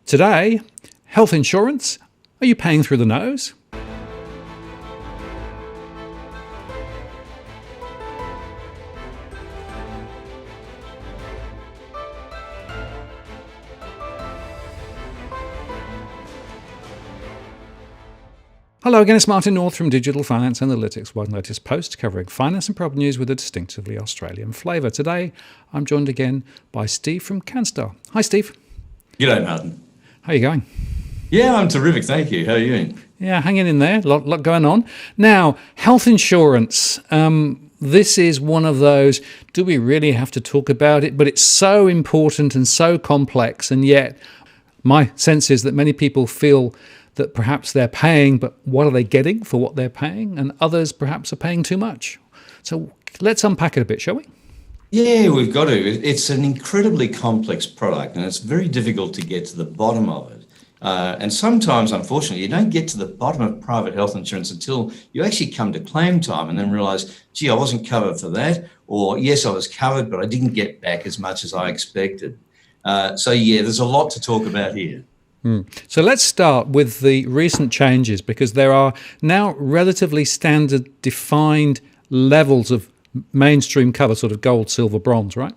Today, health insurance. Are you paying through the nose? Hello again, it's Martin North from Digital Finance Analytics, one latest post covering finance and property news with a distinctively Australian flavour. Today, I'm joined again by Steve from Canstar. Hi, Steve. G'day, Martin. How are you going? Yeah, I'm terrific, thank you. How are you doing? Yeah, hanging in there. Lot going on. Now, health insurance. This is one of those, do we really have to talk about it? But it's so important and so complex, and yet my sense is that many people feel that perhaps they're paying, but what are they getting for what they're paying? And others perhaps are paying too much. So let's unpack it a bit, shall we? Yeah, we've got to. It's an incredibly complex product, and it's very difficult to get to the bottom of it. And sometimes, unfortunately, you don't get to the bottom of private health insurance until you actually come to claim time and then realise, gee, I wasn't covered for that, or yes, I was covered, but I didn't get back as much as I expected. So yeah, there's a lot to talk about here. So let's start with the recent changes, because there are now relatively standard defined levels of mainstream cover, sort of gold, silver, bronze, right?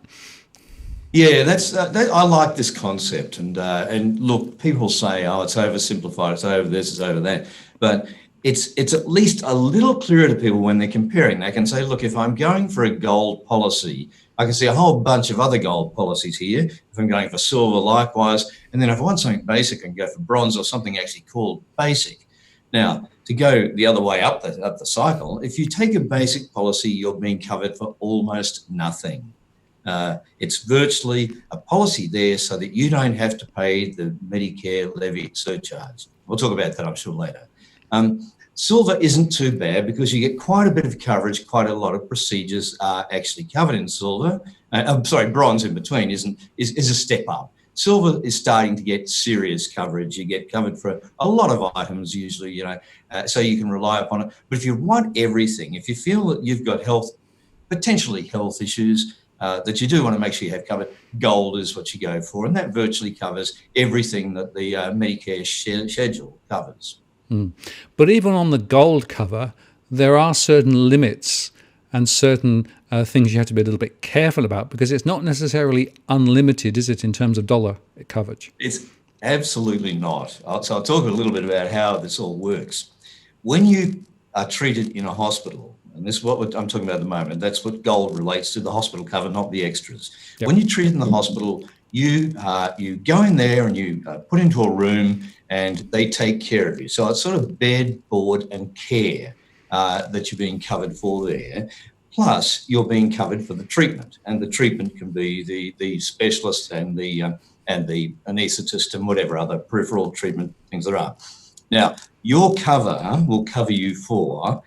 Yeah, I like this concept, and look, people say, oh, it's oversimplified, it's over this, it's over that, but it's at least a little clearer to people when they're comparing. They can say, look, if I'm going for a gold policy, I can see a whole bunch of other gold policies here. If I'm going for silver, likewise, and then if I want something basic, I can go for bronze or something actually called basic. Now, to go the other way up the cycle, if you take a basic policy, you're being covered for almost nothing. It's virtually a policy there so that you don't have to pay the Medicare levy surcharge. We'll talk about that, I'm sure, later. Silver isn't too bad because you get quite a bit of coverage, quite a lot of procedures are actually covered in silver. Bronze in between is a step up. Silver is starting to get serious coverage. You get covered for a lot of items usually, so you can rely upon it. But if you want everything, if you feel that you've got potentially health issues, that you do want to make sure you have covered, gold is what you go for. And that virtually covers everything that the Medicare schedule covers. But even on the gold cover, there are certain limits and certain things you have to be a little bit careful about, because it's not necessarily unlimited, is it, in terms of dollar coverage? It's absolutely not. So I'll talk a little bit about how this all works. When you are treated in a hospital, and this is what I'm talking about at the moment, that's what gold relates to, the hospital cover, not the extras. Yep. When you're treated in the hospital, you go in there and you put into a room and they take care of you. So it's sort of bed, board and care that you're being covered for there. Plus, you're being covered for the treatment, and the treatment can be the specialist and the anaesthetist and whatever other peripheral treatment things there are. Now, your cover will cover you for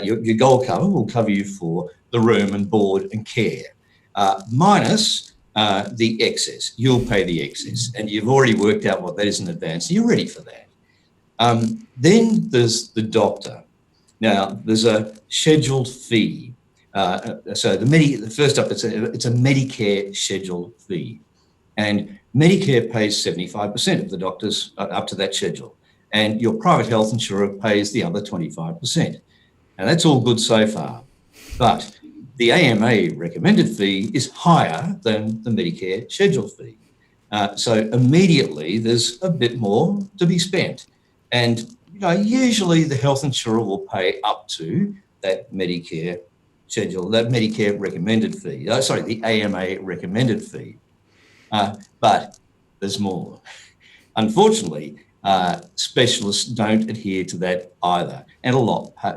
your gold cover will cover you for the room and board and care, minus the excess. You'll pay the excess, and you've already worked out what that is in advance, so you're ready for that. Then there's the doctor. Now, there's a scheduled fee. First up, it's a Medicare scheduled fee, and Medicare pays 75% of the doctors up to that schedule, and your private health insurer pays the other 25%. And that's all good so far, but the AMA recommended fee is higher than the Medicare scheduled fee. So immediately there's a bit more to be spent. And usually the health insurer will pay up to that Medicare recommended fee. The AMA recommended fee. But there's more. Unfortunately, specialists don't adhere to that either, and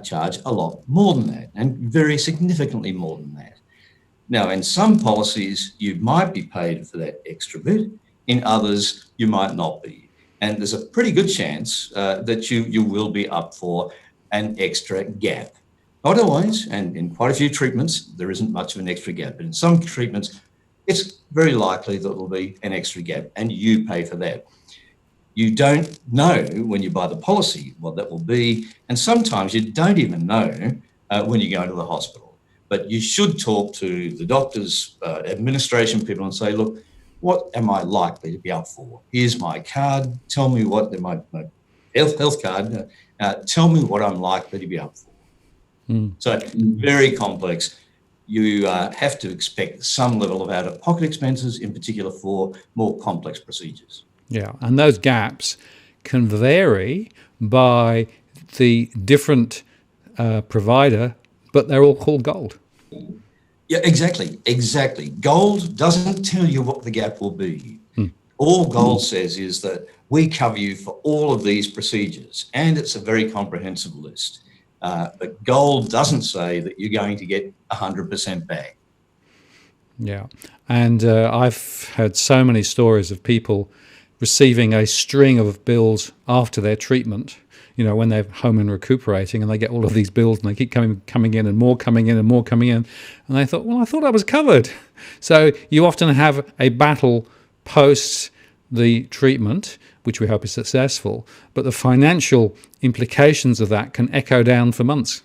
charge a lot more than that, and very significantly more than that. Now, in some policies, you might be paid for that extra bit. In others, you might not be. And there's a pretty good chance that you will be up for an extra gap. Not always, and in quite a few treatments, there isn't much of an extra gap. But in some treatments, it's very likely that there will be an extra gap, and you pay for that. You don't know when you buy the policy what that will be, and sometimes you don't even know when you go into the hospital. But you should talk to the doctors, administration people, and say, look, what am I likely to be up for? Here's my card. Tell me what my health card. Tell me what I'm likely to be up for. So very complex. You have to expect some level of out-of-pocket expenses, in particular for more complex procedures. Yeah, and those gaps can vary by the different provider, but they're all called gold. Yeah, exactly. Gold doesn't tell you what the gap will be. All gold says is that we cover you for all of these procedures, and it's a very comprehensive list. But gold doesn't say that you're going to get 100% back. Yeah, and I've heard so many stories of people receiving a string of bills after their treatment, when they're home and recuperating, and they get all of these bills and they keep coming in and more coming in and more coming in. And they thought, well, I thought I was covered. So you often have a battle post the treatment, which we hope is successful, but the financial implications of that can echo down for months.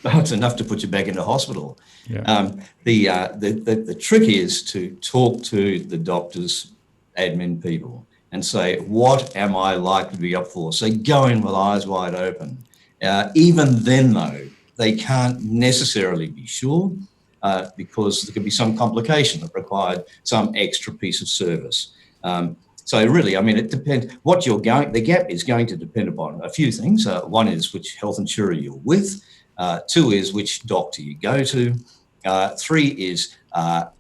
Oh, it's enough to put you back into hospital. Yeah. The trick is to talk to the doctors, admin people, and say, what am I likely to be up for? So go in with eyes wide open. Even then, though, they can't necessarily be sure because there could be some complication that required some extra piece of service. So really, I mean, it depends what the gap is going to depend upon a few things. One is which health insurer you're with. Two is which doctor you go to. Three is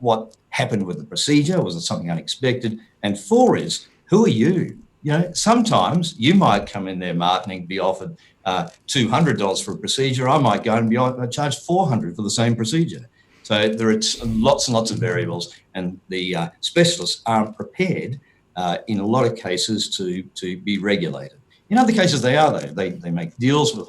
what happened with the procedure. Was it something unexpected? And four is, who are you? Sometimes you might come in there, Martin, be offered $200 for a procedure. I might go and be charged $400 for the same procedure. So there are lots and lots of variables, and the specialists aren't prepared in a lot of cases to be regulated. In other cases, they are, though. They make deals with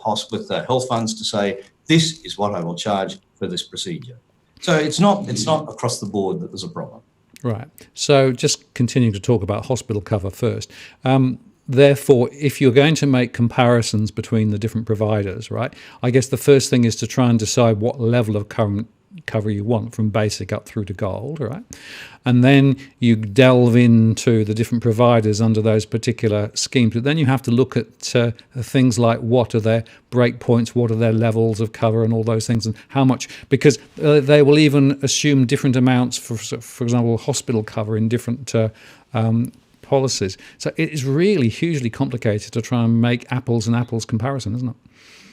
health funds to say, this is what I will charge for this procedure. So it's not across the board that there's a problem. Right. So just continuing to talk about hospital cover first. Therefore, if you're going to make comparisons between the different providers, right, I guess the first thing is to try and decide what level of current cover you want from basic up through to gold, right? And then you delve into the different providers under those particular schemes. But then you have to look at things like what are their breakpoints, what are their levels of cover and all those things, and how much, because they will even assume different amounts for example, hospital cover in different policies. So it is really hugely complicated to try and make apples and apples comparison, isn't it?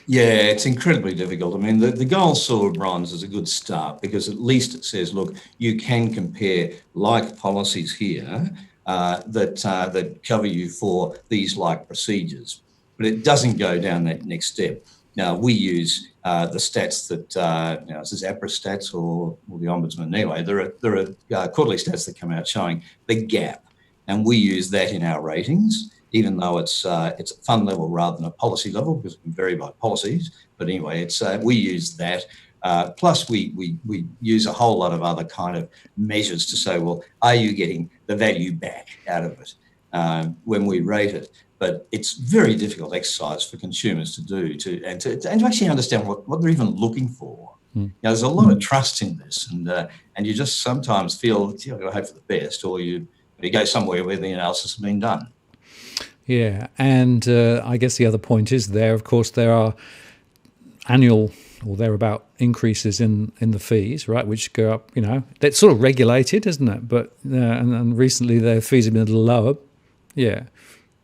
Yeah, it's incredibly difficult. I mean, the gold, silver, bronze is a good start because at least it says, look, you can compare like policies here that cover you for these like procedures, but it doesn't go down that next step. Now, we use the stats that, this is APRA stats or the Ombudsman anyway. There are quarterly stats that come out showing the gap, and we use that in our ratings, even though it's a fund level rather than a policy level because it can vary by policies. But anyway, we use that. Plus, we use a whole lot of other kind of measures to say, well, are you getting the value back out of it when we rate it? But it's very difficult exercise for consumers to do to actually understand what they're even looking for. There's a lot of trust in this, and you just sometimes feel, I've got to hope for the best, or you go somewhere where the analysis has been done. Yeah, and I guess the other point is there, of course, there are annual or thereabout increases in the fees, right, which go up, that's sort of regulated, isn't it? But and recently their fees have been a little lower. Yeah.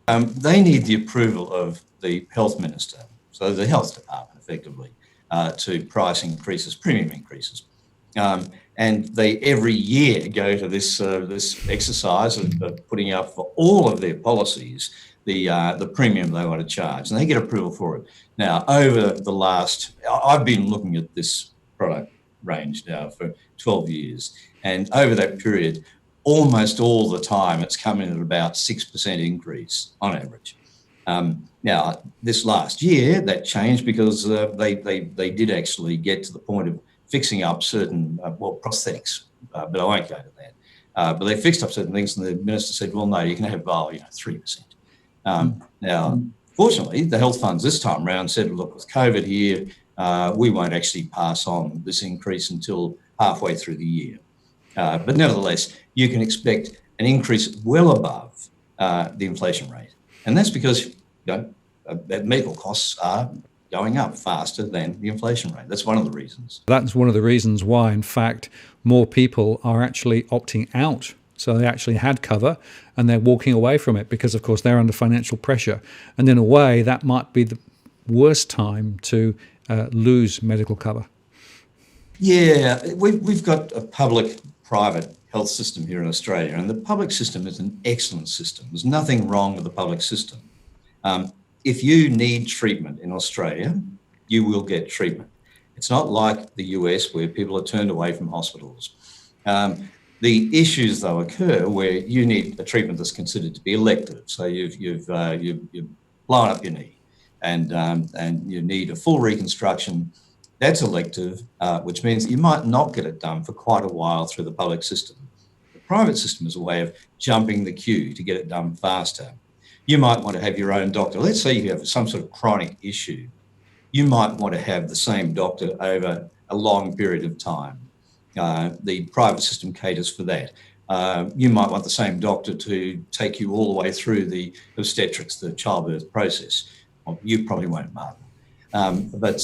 They need the approval of the health minister, so the health department, effectively, to price increases, premium increases. And they every year go to this exercise of putting up for all of their policies the premium they want to charge, and they get approval for it. Now, over the last, I've been looking at this product range now for 12 years, and over that period, almost all the time, it's come in at about 6% increase on average. Now, this last year, that changed because they did actually get to the point of fixing up certain, prosthetics, but I won't go to that. But they fixed up certain things, and the minister said, well, no, you can have 3%. Now, fortunately, the health funds this time around said, look, with COVID here, we won't actually pass on this increase until halfway through the year. But nevertheless, you can expect an increase well above the inflation rate. And that's because medical costs are going up faster than the inflation rate. That's one of the reasons. That's one of the reasons why, in fact, more people are actually opting out. So they actually had cover and they're walking away from it because, of course, they're under financial pressure. And in a way, that might be the worst time to lose medical cover. Yeah, we've got a public-private health system here in Australia, and the public system is an excellent system. There's nothing wrong with the public system. If you need treatment in Australia, you will get treatment. It's not like the US where people are turned away from hospitals. The issues, though, occur where you need a treatment that's considered to be elective. So you've blown up your knee, and you need a full reconstruction. That's elective, which means you might not get it done for quite a while through the public system. The private system is a way of jumping the queue to get it done faster. You might want to have your own doctor. Let's say you have some sort of chronic issue. You might want to have the same doctor over a long period of time. The private system caters for that. You might want the same doctor to take you all the way through the obstetrics, the childbirth process. Well, you probably won't, Martin. But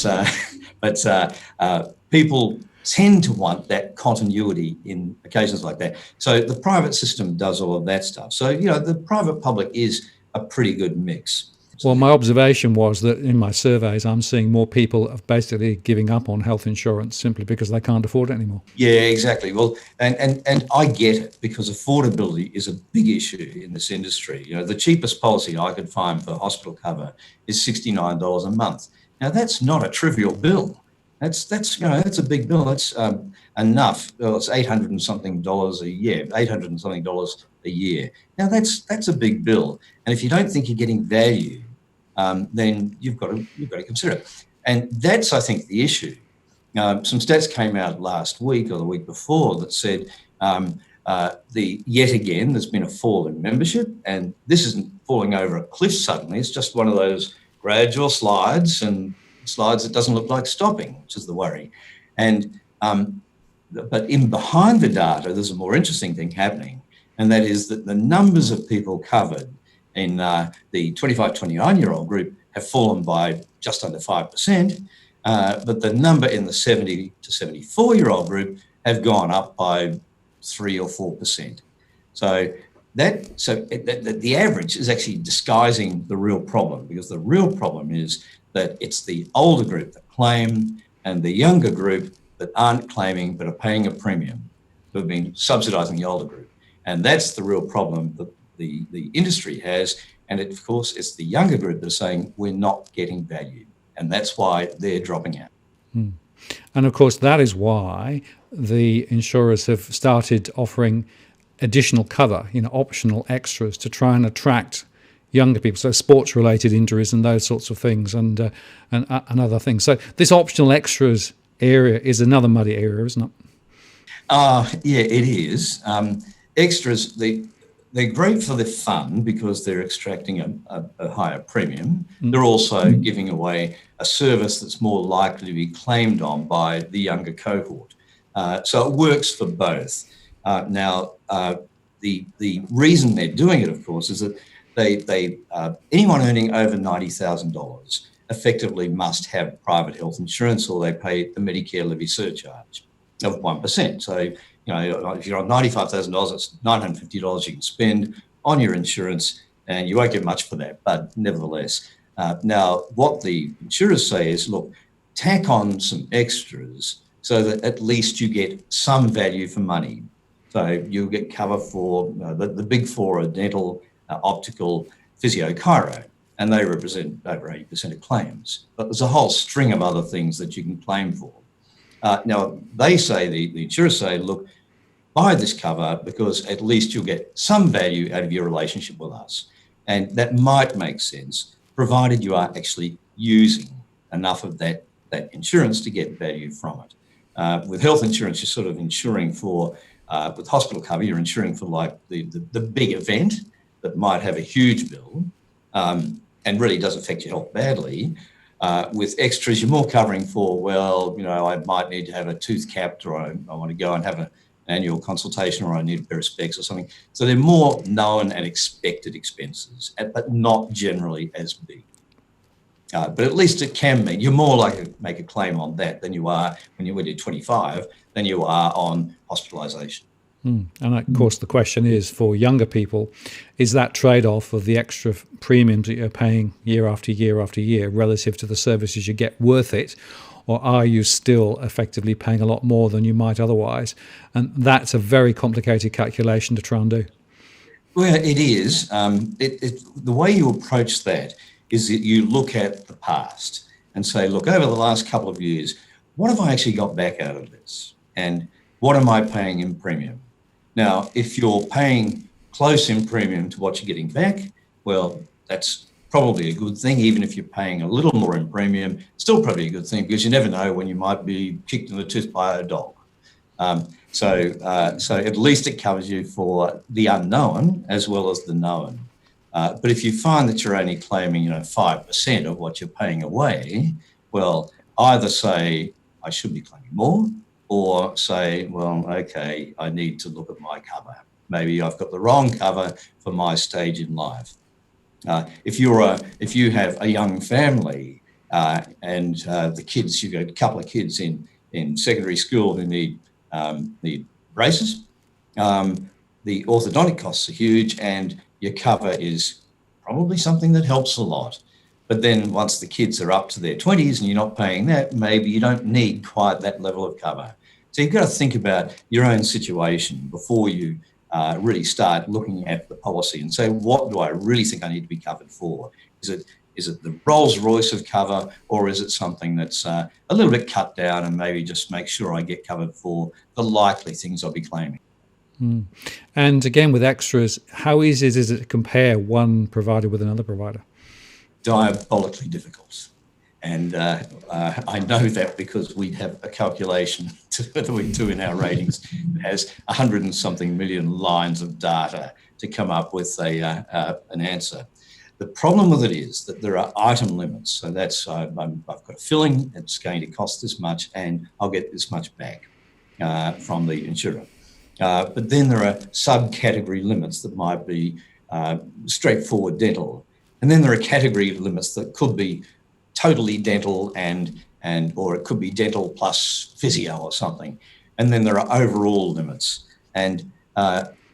people tend to want that continuity in occasions like that. So the private system does all of that stuff. So, the private-public is a pretty good mix. Well, my observation was that in my surveys, I'm seeing more people of basically giving up on health insurance simply because they can't afford it anymore. Yeah, exactly. Well, and I get it, because affordability is a big issue in this industry. The cheapest policy I could find for hospital cover is $69 a month. Now, that's not a trivial bill. That's a big bill. That's enough. Well, it's $800 and something a year. $800 and something a year. Now, that's a big bill. And if you don't think you're getting value, then you've got to consider it. And that's, I think, the issue. Some stats came out last week or the week before that said yet again there's been a fall in membership, and this isn't falling over a cliff suddenly. It's just one of those gradual slides that doesn't look like stopping, which is the worry. And but in behind the data, there's a more interesting thing happening, and that is that the numbers of people covered in the 25-29-year-old group have fallen by just under 5%, but the number in the 70 to 74-year-old group have gone up by 3 or 4%. So the average is actually disguising the real problem, because the real problem is that it's the older group that claim and the younger group that aren't claiming but are paying a premium, who have been subsidising the older group. And that's the real problem that the industry has. And of course, it's the younger group that are saying we're not getting value. And that's why they're dropping out. And of course, that is why the insurers have started offering additional cover, optional extras to try and attract younger people, so sports-related injuries and those sorts of things, and other things. So this optional extras area is another muddy area, isn't it? Yeah, it is. Extras, they're great for the fund because they're extracting a higher premium. They're also giving away a service that's more likely to be claimed on by the younger cohort. So it works for both. Now, the reason they're doing it, of course, is that anyone earning over $90,000 effectively must have private health insurance, or they pay the Medicare levy surcharge of 1%. So, if you're on $95,000, it's $950 you can spend on your insurance, and you won't get much for that. But nevertheless, now what the insurers say is, look, tack on some extras so that at least you get some value for money. So you'll get cover for the big four are dental, optical, physio, chiro, and they represent over 80% of claims. But there's a whole string of other things that you can claim for. Now, they say, the insurers say, look, buy this cover because at least you'll get some value out of your relationship with us. And that might make sense, provided you are actually using enough of that insurance to get value from it. With health insurance, you're sort of insuring for, with hospital cover, you're insuring for like the big event that might have a huge bill and really does affect your health badly. With extras, you're more covering for, I might need to have a tooth capped, or I want to go and have annual consultation, or I need a pair of specs or something. So they're more known and expected expenses, but not generally as big. But at least it can mean you're more likely to make a claim on that than you are when you're 25 than you are on hospitalisation. And of course, the question is for younger people, is that trade-off of the extra premiums that you're paying year after year after year relative to the services you get worth it? Or are you still effectively paying a lot more than you might otherwise? And that's a very complicated calculation to try and do. Well, it is. The way you approach that is that you look at the past and say, look, over the last couple of years, what have I actually got back out of this? And what am I paying in premium? Now, if you're paying close in premium to what you're getting back, well, that's probably a good thing. Even if you're paying a little more in premium, still probably a good thing, because you never know when you might be kicked in the tooth by a dog. So at least it covers you for the unknown as well as the known. But if you find that you're only claiming, 5% of what you're paying away, well, either say I should be claiming more, or say, well, okay, I need to look at my cover. Maybe I've got the wrong cover for my stage in life. If you have a young family and the kids, you've got a couple of kids in secondary school who need braces, the orthodontic costs are huge, and your cover is probably something that helps a lot. But then once the kids are up to their 20s and you're not paying that, maybe you don't need quite that level of cover. So you've got to think about your own situation before you really start looking at the policy and say, what do I really think I need to be covered for? Is it the Rolls Royce of cover, or is it something that's a little bit cut down and maybe just make sure I get covered for the likely things I'll be claiming? And again, with extras, how easy is it to compare one provider with another provider? Diabolically difficult. And I know that because we have a calculation that we do in our ratings that has 100 and something million lines of data to come up with an answer. The problem with it is that there are item limits. So that's, I've got a filling, it's going to cost this much, and I'll get this much back from the insurer. But then there are subcategory limits that might be straightforward dental. And then there are category limits that could be totally dental and or it could be dental plus physio or something. And then there are overall limits. And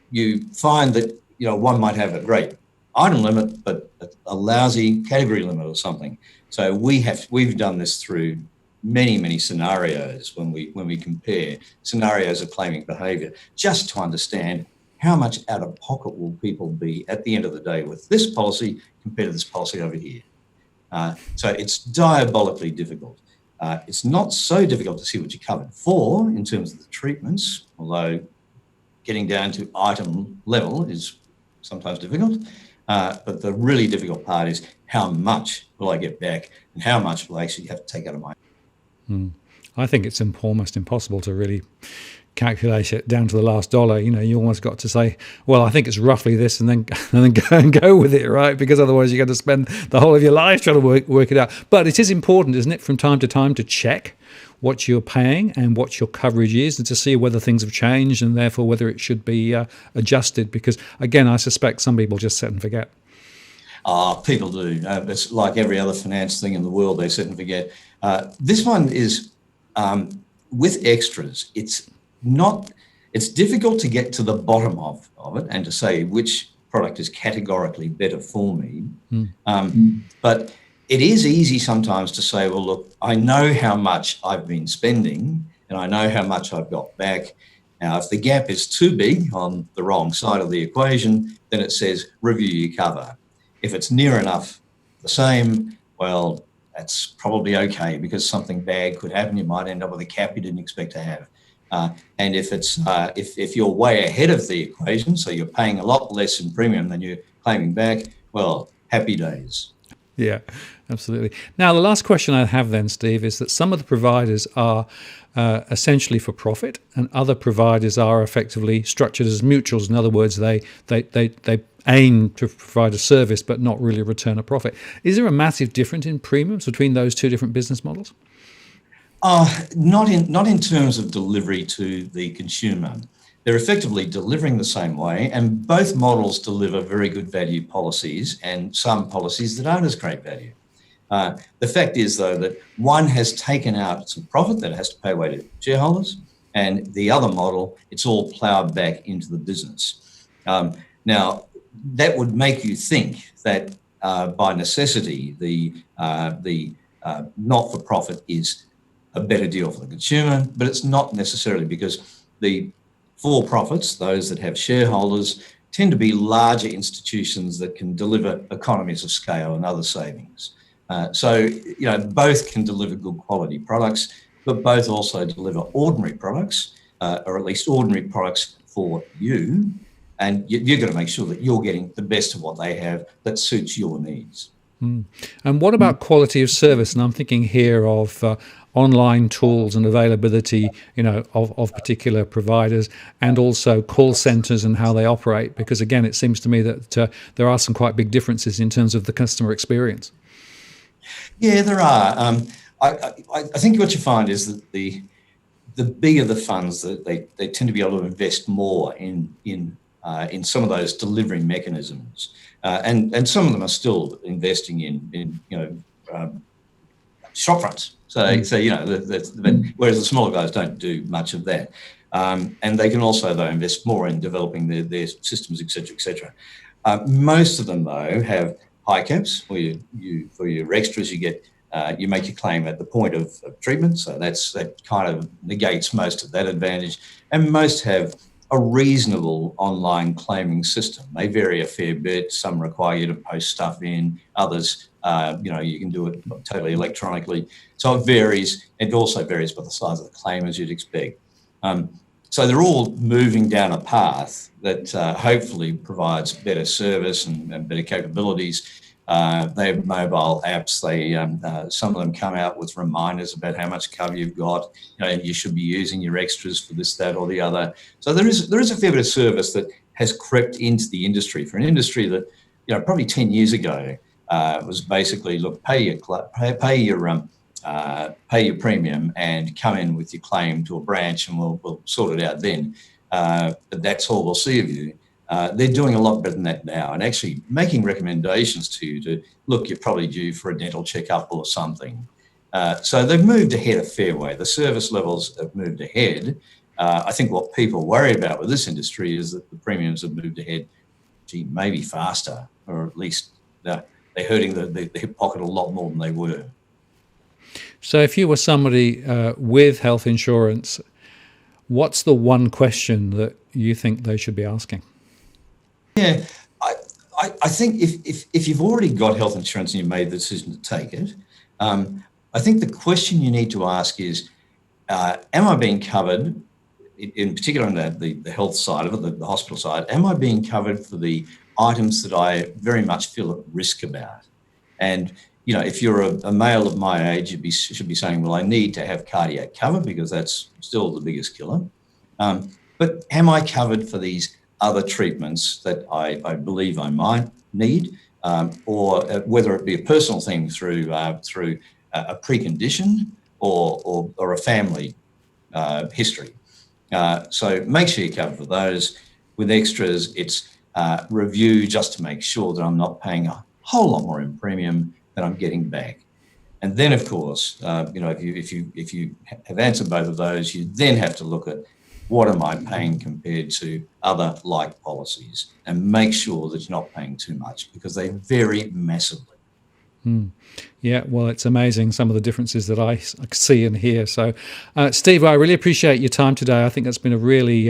you find that, one might have a great item limit, but a lousy category limit or something. So we've done this through many scenarios when we compare scenarios of claiming behaviour, just to understand how much out of pocket will people be at the end of the day with this policy compared to this policy over here. So it's diabolically difficult. It's not so difficult to see what you're covered for in terms of the treatments, although getting down to item level is sometimes difficult. But the really difficult part is how much will I get back and how much will I actually have to take out of my... I think it's almost impossible to really calculate it down to the last dollar. You almost got to say, well, I think it's roughly this, and then go with it, right? Because otherwise you're going to spend the whole of your life trying to work it out. But it is important, isn't it, from time to time to check what you're paying and what your coverage is, and to see whether things have changed and therefore whether it should be adjusted. Because again, I suspect some people just set and forget. People do. It's like every other finance thing in the world, they set and forget. This one is with extras. It's difficult to get to the bottom of it and to say which product is categorically better for me. But it is easy sometimes to say, well, look, I know how much I've been spending and I know how much I've got back. Now, if the gap is too big on the wrong side of the equation, then it says review your cover. If it's near enough the same, well, that's probably okay, because something bad could happen. You might end up with a cap you didn't expect to have. And if it's if you're way ahead of the equation, so you're paying a lot less in premium than you're claiming back, well, happy days. Yeah, absolutely. Now, the last question I have then, Steve, is that some of the providers are essentially for profit, and other providers are effectively structured as mutuals. In other words, they aim to provide a service but not really return a profit. Is there a massive difference in premiums between those two different business models? Not in terms of delivery to the consumer. they're effectively delivering the same way, and both models deliver very good value policies and some policies that aren't as great value. The fact is, though, that one has taken out some profit that has to pay away to shareholders, and the other model, it's all ploughed back into the business. Now, that would make you think that by necessity, the not-for-profit is a better deal for the consumer, but it's not necessarily, because the for-profits, those that have shareholders, tend to be larger institutions that can deliver economies of scale and other savings. So both can deliver good quality products, but both also deliver ordinary products, or at least ordinary products for you. And you've got to make sure that you're getting the best of what they have that suits your needs. And what about quality of service? And I'm thinking here of online tools and availability, of particular providers, and also call centres and how they operate. Because again, it seems to me that there are some quite big differences in terms of the customer experience. Yeah, there are. I think what you find is that the bigger the funds, that they tend to be able to invest more in some of those delivery mechanisms, and some of them are still investing in shop fronts. So whereas the smaller guys don't do much of that, and they can also though invest more in developing their systems, etc. Most of them though have high caps, where for your extras you make your claim at the point of treatment. So that kind of negates most of that advantage. And most have a reasonable online claiming system. They vary a fair bit. Some require you to post stuff in. Others, you can do it totally electronically. So it varies. It also varies by the size of the claim, as you'd expect. So they're all moving down a path that hopefully provides better service and better capabilities. They have mobile apps. Some of them come out with reminders about how much cover you've got. You should be using your extras for this, that, or the other. So there is a fair bit of service that has crept into the industry, for an industry that probably 10 years ago was basically, look, pay your premium and come in with your claim to a branch, and we'll sort it out then. But that's all we'll see of you. They're doing a lot better than that now, and actually making recommendations to you to, look, you're probably due for a dental checkup or something. So they've moved ahead a fair way. The service levels have moved ahead. I think what people worry about with this industry is that the premiums have moved ahead, maybe faster, or at least they're hurting the hip pocket a lot more than they were. So if you were somebody with health insurance, what's the one question that you think they should be asking? Yeah, I think if you've already got health insurance and you've made the decision to take it, I think the question you need to ask is, am I being covered, in particular on the health side of it, the hospital side, am I being covered for the items that I very much feel at risk about? And, if you're a male of my age, you should be saying, well, I need to have cardiac cover because that's still the biggest killer. But am I covered for these other treatments that I believe I might need, or whether it be a personal thing through a precondition or a family history. So make sure you're covered for those. With extras, it's review just to make sure that I'm not paying a whole lot more in premium than I'm getting back. And then, of course, if you have answered both of those, you then have to look at, what am I paying compared to other like policies, and make sure that you're not paying too much, because they vary massively. Yeah, well, it's amazing some of the differences that I see and hear. So, Steve, I really appreciate your time today. I think that's been a really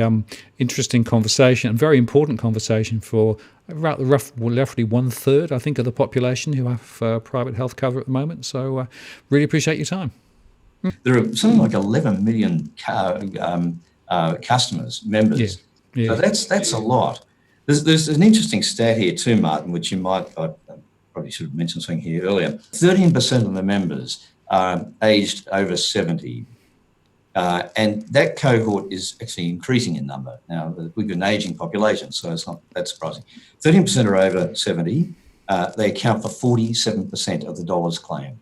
interesting conversation, and very important conversation for roughly 1/3, I think, of the population who have private health cover at the moment. So, really appreciate your time. There are something like 11 million customers, members. Yeah. So that's a lot. There's an interesting stat here too, Martin, which you might, I probably should have mentioned something here earlier. 13% of the members are aged over 70. And that cohort is actually increasing in number. Now, we've got an aging population, so it's not that surprising. 13% are over 70. They account for 47% of the dollars claimed.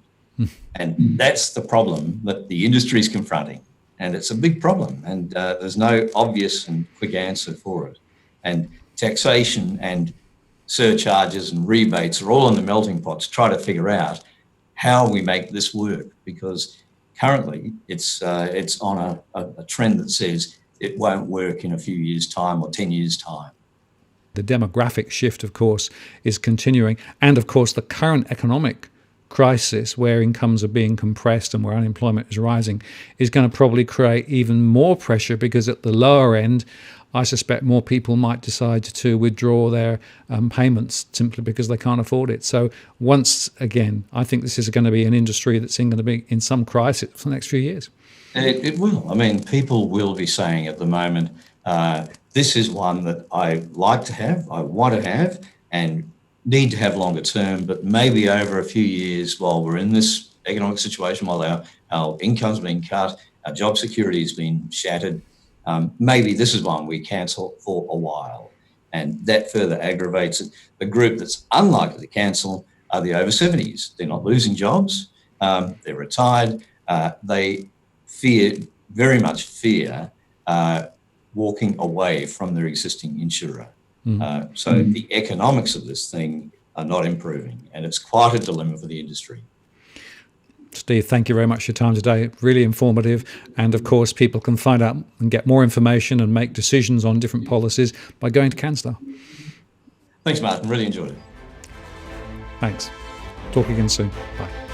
And that's the problem that the industry is confronting. and it's a big problem. And there's no obvious and quick answer for it. And taxation and surcharges and rebates are all in the melting pot to try to figure out how we make this work, because currently it's on a trend that says it won't work in a few years' time or 10 years' time. The demographic shift, of course, is continuing. And of course, the current economic crisis, where incomes are being compressed and where unemployment is rising, is going to probably create even more pressure, because at the lower end, I suspect more people might decide to withdraw their payments simply because they can't afford it. So once again, I think this is going to be an industry that's going to be in some crisis for the next few years. It will. I mean, people will be saying at the moment, this is one that I like to have, I want to have, and need to have longer term, but maybe over a few years, while we're in this economic situation, while our income's been cut, our job security has been shattered, maybe this is one we cancel for a while. And that further aggravates it. The group that's unlikely to cancel are the over 70s. They're not losing jobs, they're retired, they very much fear walking away from their existing insurer. So the economics of this thing are not improving, and it's quite a dilemma for the industry. Steve, thank you very much for your time today. Really informative. And of course, people can find out and get more information and make decisions on different policies by going to Canstar. Thanks, Martin. Really enjoyed it. Thanks. Talk again soon. Bye.